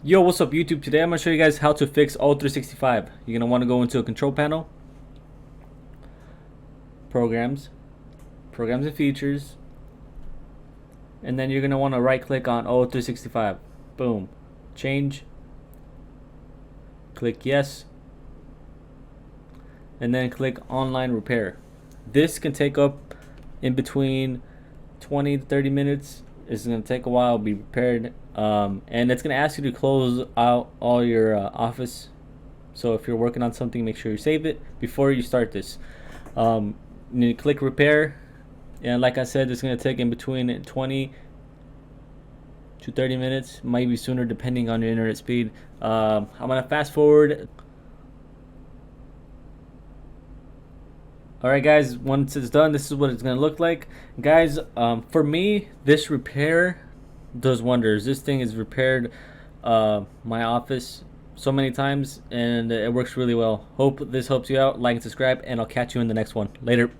Yo, what's up YouTube? Today I'm going to show you guys how to fix O365. You're going to want to go into a control panel, programs and features, and then you're going to want to right click on O365. Boom. Change. Click yes. And then click online repair. This can take up in between 20 to 30 minutes. It's going to take a while to be repaired. And it's going to ask you to close out all your office. So if you're working on something, make sure you save it before you start this. You need to click repair. And like I said, it's going to take in between 20 to 30 minutes. Might be sooner depending on your internet speed. I'm going to fast forward. Alright guys, once it's done, this is what it's going to look like. Guys, for me, this repair does wonders. This thing has repaired my office so many times, and it works really well. Hope this helps you out. Like and subscribe, and I'll catch you in the next one. Later.